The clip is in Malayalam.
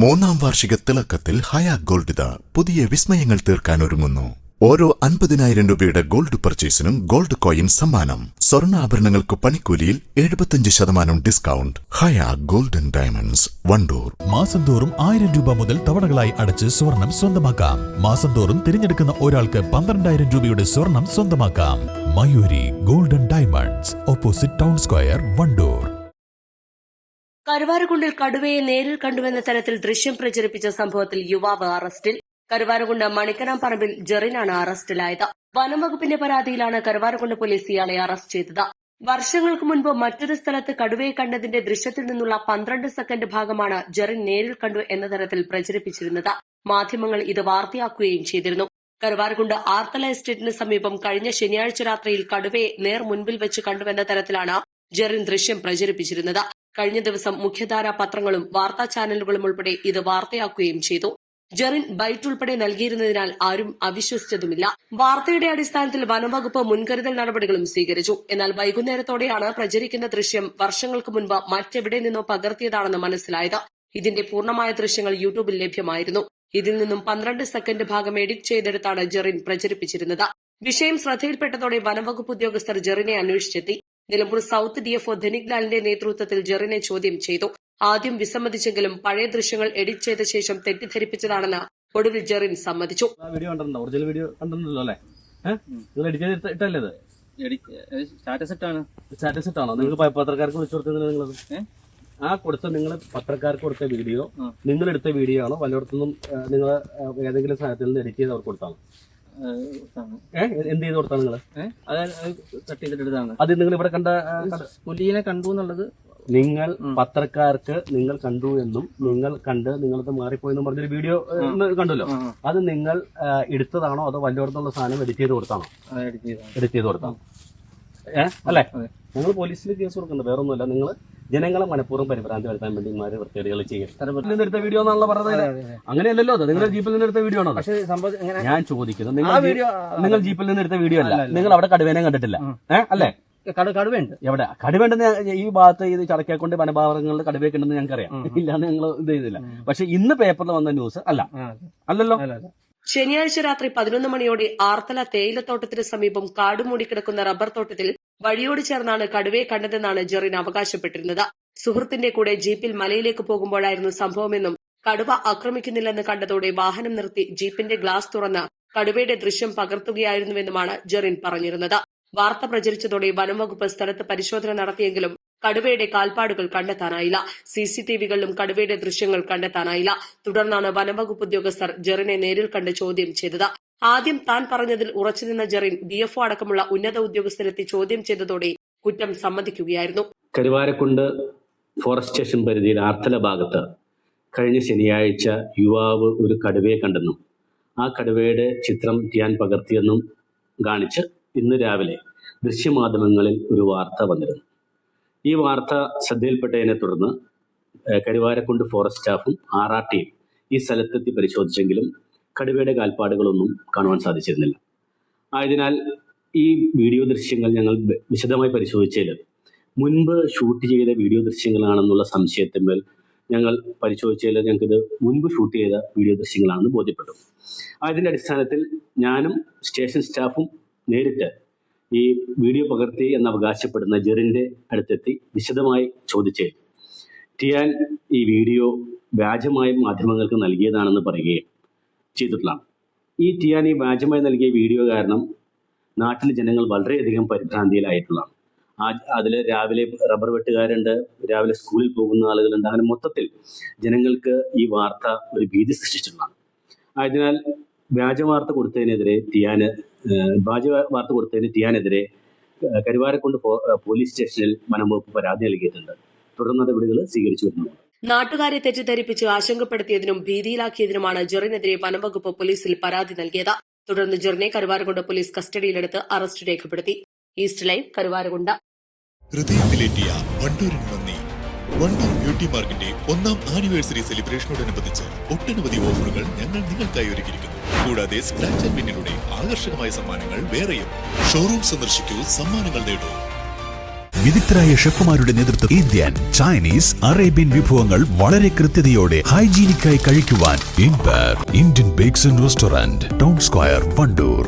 മൂന്നാം വാർഷിക തിളക്കത്തിൽ ഹയ ഗോൾഡ് പുതിയ വിസ്മയങ്ങൾ തീർക്കാൻ ഒരുങ്ങുന്നു. ഓരോ 50,000 രൂപയുടെ ഗോൾഡ് പർച്ചേസിനും ഗോൾഡ് കോയിൻ സമ്മാനം. സ്വർണ്ണാഭരണങ്ങൾക്ക് പണിക്കൂലിയിൽ 75% ഡിസ്കൗണ്ട്. ഹയ ഗോൾഡൻ ഡയമണ്ട്സ്, വണ്ടൂർ. മാസം തോറും 1000 രൂപ മുതൽ തവണകളായി അടച്ച് സ്വർണം സ്വന്തമാക്കാം. മാസം തോറും തിരഞ്ഞെടുക്കുന്ന ഒരാൾക്ക് 12,000 രൂപയുടെ സ്വർണം സ്വന്തമാക്കാം. Mayuri golden diamonds, opposite town square, Wandoor. കരുവാരക്കുണ്ടിൽ കടുവയെ നേരിൽ കണ്ടുവെന്ന തരത്തിൽ ദൃശ്യം പ്രചരിപ്പിച്ച സംഭവത്തിൽ യുവാവ് അറസ്റ്റിൽ. കരുവാരക്കുണ്ട് മണിക്കനാംപറമ്പിൽ ജെറിനാണ് അറസ്റ്റിലായത്. വനംവകുപ്പിന്റെ പരാതിയിലാണ് കരുവാരക്കുണ്ട് പോലീസ് ഇയാളെ അറസ്റ്റ് ചെയ്തത്. വർഷങ്ങൾക്ക് മുൻപ് മറ്റൊരു സ്ഥലത്ത് കടുവയെ കണ്ടതിന്റെ ദൃശ്യത്തിൽ നിന്നുള്ള 12 സെക്കൻഡ് ഭാഗമാണ് ജെറിൻ നേരിൽ കണ്ടു എന്ന തരത്തിൽ പ്രചരിപ്പിച്ചിരുന്നത്. മാധ്യമങ്ങൾ ഇത് വാർത്തയാക്കുകയും ചെയ്തിരുന്നു. കരുവാരക്കുണ്ട് ആർത്തല എസ്റ്റേറ്റിന് സമീപം കഴിഞ്ഞ ശനിയാഴ്ച രാത്രിയിൽ കടുവയെ നേർ മുൻപിൽ വെച്ച് കണ്ടുവെന്ന തരത്തിലാണ് ജെറിൻ ദൃശ്യം പ്രചരിപ്പിച്ചിരുന്നത്. കഴിഞ്ഞ ദിവസം മുഖ്യധാരാ പത്രങ്ങളും വാർത്താ ചാനലുകളും ഉൾപ്പെടെ ഇത് വാർത്തയാക്കുകയും ചെയ്തു. ജെറിൻ ബൈറ്റ് ഉൾപ്പെടെ നൽകിയിരുന്നതിനാൽ ആരും അവിശ്വസിച്ചതുമില്ല. വാർത്തയുടെ അടിസ്ഥാനത്തിൽ വനംവകുപ്പ് മുൻകരുതൽ നടപടികളും സ്വീകരിച്ചു. എന്നാൽ വൈകുന്നേരത്തോടെയാണ് പ്രചരിക്കുന്ന ദൃശ്യം വർഷങ്ങൾക്ക് മുൻപ് മറ്റെവിടെ നിന്നോ പകർത്തിയതാണെന്ന് മനസ്സിലായത്. ഇതിന്റെ പൂർണ്ണമായ ദൃശ്യങ്ങൾ യൂട്യൂബിൽ ലഭ്യമായിരുന്നു. ഇതിൽ നിന്നും 12 സെക്കൻഡ് ഭാഗം എഡിറ്റ് ചെയ്തെടുത്താണ് ജെറിൻ പ്രചരിപ്പിച്ചിരുന്നത്. വിഷയം ശ്രദ്ധയിൽപ്പെട്ടതോടെ വനംവകുപ്പ് ഉദ്യോഗസ്ഥർ ജെറിനെ അന്വേഷിച്ചെത്തി. നിലമ്പൂർ സൌത്ത് ഡിഎഫ്ഒ ധനിക് ലാലിന്റെ നേതൃത്വത്തിൽ ജെറിനെ ചോദ്യം ചെയ്തു. ആദ്യം വിസമ്മതിച്ചെങ്കിലും പഴയ ദൃശ്യങ്ങൾ എഡിറ്റ് ചെയ്ത ശേഷം തെറ്റിദ്ധരിപ്പിച്ചതാണെന്ന് ഒടുവിൽ ജെറിൻ സമ്മതിച്ചു. വീഡിയോ കണ്ടിട്ടുണ്ടോ? ഒറിജിനൽ വീഡിയോ കണ്ടിട്ടുണ്ടല്ലോ അല്ലേ? നിങ്ങൾ എഡിറ്റ് ചെയ്തിട്ടല്ലേ ഇത്? സ്റ്റാറ്റസ് ഇട്ടാണോ നിങ്ങൾ പത്രക്കാർക്ക് വിളിച്ചു കൊടുത്തത്? നിങ്ങളത് ആ കൊടുത്ത നിങ്ങൾ പത്രക്കാർക്ക് കൊടുത്ത വീഡിയോ നിങ്ങൾ എടുത്ത വീഡിയോ ആണോ? വല്ലയിടത്തുനിന്നും നിങ്ങൾ ഏതെങ്കിലും സാധനത്തിൽ നിന്ന് എഡിറ്റ് ചെയ്ത് അവർക്ക് കൊടുത്താണോ? എന്ത് ചെയ്ത് കൊടുത്താണ് നിങ്ങൾ? അത് നിങ്ങൾ ഇവിടെ കണ്ട പുലിയെ കണ്ടു എന്നുള്ളത് നിങ്ങൾ പത്രക്കാർക്ക് നിങ്ങൾ കണ്ടു എന്നും നിങ്ങൾ കണ്ട് നിങ്ങളത് മാറിപ്പോയെന്നും പറഞ്ഞൊരു വീഡിയോ കണ്ടല്ലോ. അത് നിങ്ങൾ എടുത്തതാണോ അതോ വല്ലയിടത്തുള്ള സാധനം എഡിറ്റ് ചെയ്ത് കൊടുത്താണോ? എഡിറ്റ് ചെയ്ത് കൊടുത്താണോ? അല്ലേ? നിങ്ങൾ പോലീസിൽ കേസ് കൊടുക്കണ്ട, വേറൊന്നുമല്ല. നിങ്ങൾ ജനങ്ങളെ മനഃപൂർവ്വം പരിഭ്രാന്തി വരുത്താൻ വേണ്ടി ഇമാര് വൃത്തികേടുകൾ ചെയ്യും. നിന്നെടുത്ത വീഡിയോ എന്നാണല്ലോ പറഞ്ഞത്. അങ്ങനെയല്ലല്ലോ, അത് നിങ്ങളുടെ ജീപ്പിൽ നിന്നെടുത്ത വീഡിയോ ആണോ? ഞാൻ ചോദിക്കുന്നത്, നിങ്ങൾ ജീപ്പിൽ നിന്നെടുത്ത വീഡിയോ അല്ല. നിങ്ങൾ അവിടെ കടുവേനെ കണ്ടിട്ടില്ല അല്ലേ? കടുവയുണ്ട്. എവിടെ കടുവേണ്ടെന്ന്? ഈ ഭാഗത്ത് ഇത് ചടക്കാക്കൊണ്ട് വനഭാഗങ്ങളിൽ കടുവയൊക്കെ ഉണ്ടെന്ന് ഞങ്ങൾക്കറിയാം. ഇല്ലാന്ന് ഞങ്ങൾ ഇത് ചെയ്തില്ല. പക്ഷെ ഇന്ന് പേപ്പറിൽ വന്ന ന്യൂസ് അല്ലല്ലോ. ശനിയാഴ്ച രാത്രി 11 മണിയോടെ ആർത്തല തേയിലത്തോട്ടത്തിന് സമീപം കാടുമൂടിക്കിടക്കുന്ന റബ്ബർ തോട്ടത്തിൽ വഴിയോട് ചേർന്നാണ് കടുവയെ കണ്ടതെന്നാണ് ജെറിൻ അവകാശപ്പെട്ടിരുന്നത്. സുഹൃത്തിന്റെ കൂടെ ജീപ്പിൽ മലയിലേക്ക് പോകുമ്പോഴായിരുന്നു സംഭവമെന്നും കടുവ ആക്രമിക്കുന്നില്ലെന്ന് കണ്ടതോടെ വാഹനം നിർത്തി ജീപ്പിന്റെ ഗ്ലാസ് തുറന്ന് കടുവയുടെ ദൃശ്യം പകർത്തുകയായിരുന്നുവെന്നുമാണ് ജെറിൻ പറഞ്ഞിരുന്നത്. വാർത്ത പ്രചരിച്ചതോടെ വനംവകുപ്പ് സ്ഥലത്ത് പരിശോധന നടത്തിയെങ്കിലും കടുവയുടെ കാൽപ്പാടുകൾ കണ്ടെത്താനായില്ല. സിസിടിവികളിലും കടുവയുടെ ദൃശ്യങ്ങൾ കണ്ടെത്താനായില്ല. തുടർന്നാണ് വനംവകുപ്പ് ഉദ്യോഗസ്ഥർ ജെറിനെ നേരിൽ കണ്ട് ചോദ്യം ചെയ്തത്. ആദ്യം താൻ പറഞ്ഞതിൽ ഉറച്ചുനിന്ന ജെറിൻ ഡിഎഫ്ഒ അടക്കമുള്ള ഉന്നത ഉദ്യോഗസ്ഥരെത്തി ചോദ്യം ചെയ്തതോടെ കുറ്റം സമ്മതിക്കുകയായിരുന്നു. കരുവാരക്കുണ്ട് ഫോറസ്റ്റ് സ്റ്റേഷൻ പരിധിയിൽ ആർത്തല ഭാഗത്ത് കഴിഞ്ഞ ശനിയാഴ്ച യുവാവ് ഒരു കടുവയെ കണ്ടെന്നും ആ കടുവയുടെ ചിത്രം ടിയാൻ പകർത്തിയെന്നും കാണിച്ച് ഇന്ന് രാവിലെ ദൃശ്യമാധ്യമങ്ങളിൽ ഒരു വാർത്ത വന്നിരുന്നു. ഈ വാർത്ത ശ്രദ്ധയിൽപ്പെട്ടതിനെ തുടർന്ന് കരുവാരക്കുണ്ട് ഫോറസ്റ്റ് സ്റ്റാഫും ആർആർടിയും ഈ സ്ഥലത്തെത്തി പരിശോധിച്ചെങ്കിലും കടുവയുടെ കാൽപ്പാടുകളൊന്നും കാണുവാൻ സാധിച്ചിരുന്നില്ല. ആയതിനാൽ ഈ വീഡിയോ ദൃശ്യങ്ങൾ ഞങ്ങൾ വിശദമായി പരിശോധിച്ചതിൽ മുൻപ് ഷൂട്ട് ചെയ്ത വീഡിയോ ദൃശ്യങ്ങളാണെന്നുള്ള സംശയത്തിന്മേൽ ഞങ്ങൾ പരിശോധിച്ചതിൽ ഞങ്ങൾക്കിത് മുൻപ് ഷൂട്ട് ചെയ്ത വീഡിയോ ദൃശ്യങ്ങളാണെന്ന് ബോധ്യപ്പെട്ടു. അതിൻ്റെ അടിസ്ഥാനത്തിൽ ഞാനും സ്റ്റേഷൻ സ്റ്റാഫും നേരിട്ട് ഈ വീഡിയോ പകർത്തി എന്ന് അവകാശപ്പെടുന്ന ജെറിൻ്റെ അടുത്തെത്തി വിശദമായി ചോദിച്ച് ടിയാൻ ഈ വീഡിയോ വ്യാജമായ മാധ്യമങ്ങൾക്ക് നൽകിയതാണെന്ന് പറയുകയും ചെയ്തിട്ടുള്ളതാണ്. ഈ ടിയാൻ ഈ വ്യാജമായി നൽകിയ വീഡിയോ കാരണം നാട്ടിലെ ജനങ്ങൾ വളരെയധികം പരിഭ്രാന്തിയിലായിട്ടുള്ളതാണ്. അതിൽ രാവിലെ റബ്ബർ വെട്ടുകാരുണ്ട്, രാവിലെ സ്കൂളിൽ പോകുന്ന ആളുകളുണ്ട്. അങ്ങനെ മൊത്തത്തിൽ ജനങ്ങൾക്ക് ഈ വാർത്ത ഒരു ഭീതി സൃഷ്ടിച്ചിട്ടുള്ളതാണ്. ആയതിനാൽ വ്യാജ വാർത്ത കൊടുത്തതിന് ടിയാനെതിരെ കരുവാരക്കുണ്ട് പോലീസ് സ്റ്റേഷനിൽ വനംവകുപ്പ് പരാതി നൽകിയിട്ടുണ്ട്. തുടർ നടപടികൾ സ്വീകരിച്ചു വരുന്നുണ്ട്. നാട്ടുകാരെ തെറ്റിദ്ധരിപ്പിച്ച് ആശങ്കപ്പെടുത്തിയതിനും ഭീതിയിലാക്കിയതിനുമാണ് ജെറിനെതിരെ വനംവകുപ്പ് പോലീസിൽ പരാതി നൽകിയത്. തുടർന്ന് ജെറിനെ കരുവാരക്കുണ്ട് പോലീസ് കസ്റ്റഡിയിലെടുത്ത് അറസ്റ്റ് രേഖപ്പെടുത്തി. East live, Karuvarakund. ഹൃദയത്തിലേറ്റിയ വണ്ടൂരിന് നന്ദി. വണ്ടൂർ ബ്യൂട്ടി മാർക്കിന്റെ 1ാം ആനിവേഴ്സറി സെലിബ്രേഷനോടനുബന്ധിച്ച് ഒട്ടനവധി ഓഫറുകൾ ഞങ്ങൾ നിങ്ങൾക്കായി ഒരുക്കിയിരിക്കുന്നു. കൂടാതെ സ്ക്രാച്ച് ആൻഡ് വിന്നിലൂടെ ആകർഷകമായ സമ്മാനങ്ങൾ വേറെയും. ഷോറൂം സന്ദർശിക്കൂ, സമ്മാനങ്ങൾ നേടൂ. വിദഗ്ധരായ ഷെഫുമാരുടെ നേതൃത്വം ഇന്ത്യൻ, ചൈനീസ്, അറേബ്യൻ വിഭവങ്ങൾ വളരെ കൃത്യതയോടെ ഹൈജീനിക്കായി കഴിക്കുവാൻ empire Indian bakes and restaurant, town square, Wandoor.